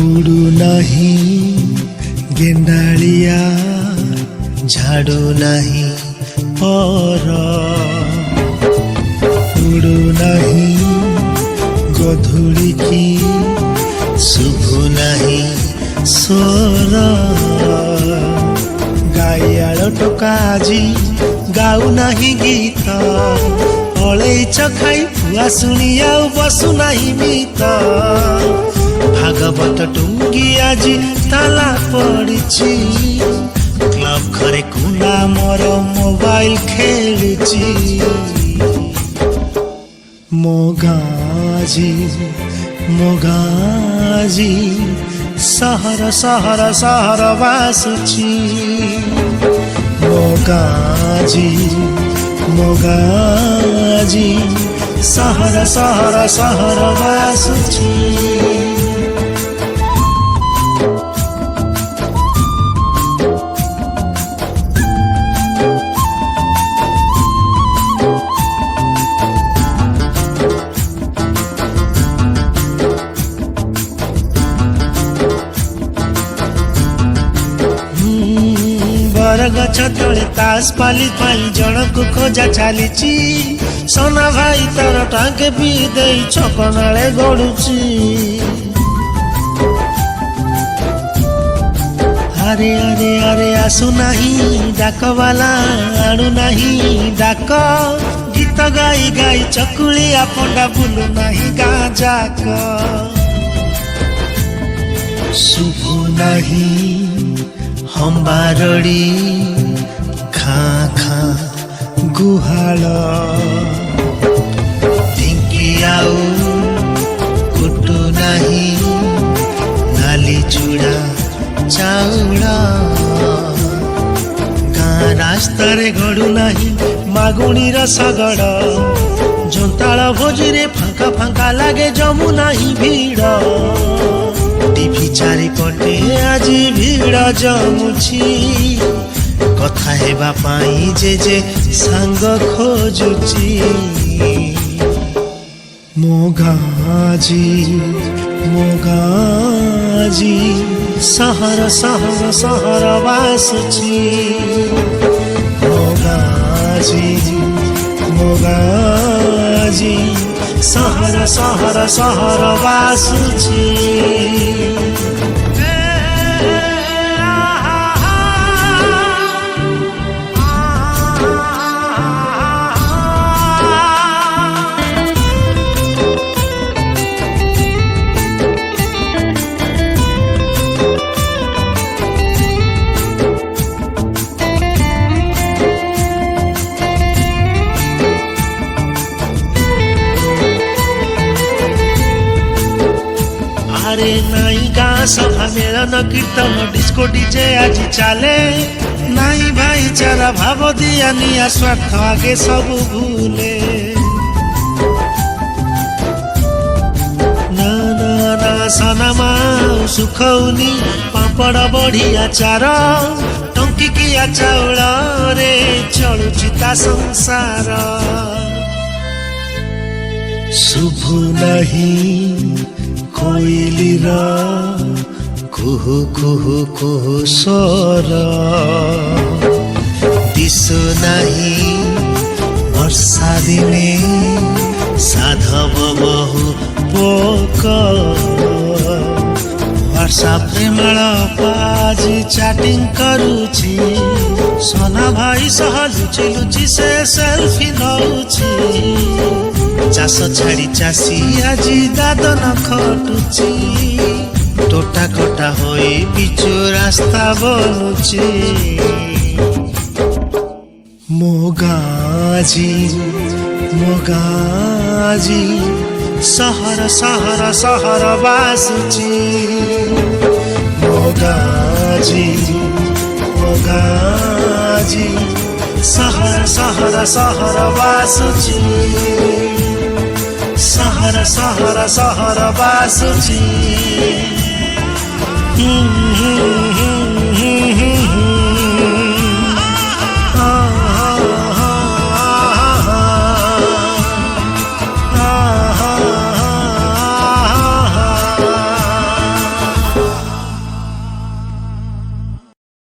उड़ू नहीं गेंडालिया झाड़ू नहीं पर उड़ू नहीं गधूली की शुभु नहीं स्वर गाइयाल टोका आजी गाऊ नहीं गीत अलैच खाई फुआ शुणी आउ बसु नहीं मित भागवत टुंगी आजी ताला पड़िछि क्लब घरे कुला मोर मोबाइल खेलुछि मोगाजी मोगाजी सहर सहर सहर बासुछि मोगाजी मोगाजी सहर सहर सहर बासुछि गछ तले तास पाली पाई जनक खोजा चलीची सोना भाई तार टांके पी दे छकनाले गड़ुची अरे अरे अरे आसु नहीं डाक वाला आणु नहीं डाक गीत गाई गाई चकुली आपंडा बुलु नहीं गाँ जाक शुभ नहीं हम्बारड़ी खाँ खाँ गुहाल ढिंकी आउ कुटु नहीं नाली चूड़ा चाउल गाँ रास्ता रे गड़ू नहीं मागुणी रसगड़ जोंताल भोजी रे फांका फांका लागे जमु नहीं भीड़ टीवी चारिपटे आजी भीड़ जमुछि कथा हेबा पाई जे सांग खोजुछि मोगाजी मोगाजी सहर सहर सहर बासुछि मोगाजी मोगाजी सहर सहर सहर बासुछि अरे नाई गाँ सभा मेलन कीर्तन डिस्को डीजे आज चले नाई भाईचारा भाव दिया निया स्वार्थ आगे सब भूले ना ना ना सनमा सुखौनी पापड़ बढ़िया चार टंकी किया चाउल रे चलुछि ता संसार शुभ नहीं कोइलीर कुहु कुहु कुहु स्वर दिशु नहीं वर्षा दिने साधव बहु पोक व्हाट्सएप प्रेमल पाजी चैटिंग करुछि सोना भाई सह लुचि लुचि से सेल्फी नउछि चाष छाड़ी चाषी आजी दादन खटुची टोटा कटा होई पिचु रास्ता बनुची मोगाजी मोगाजी सहर सहर सहर बासुची मोगाजी मोगाजी सहर सहर सहर बासुची सहर सहर सहर बासुची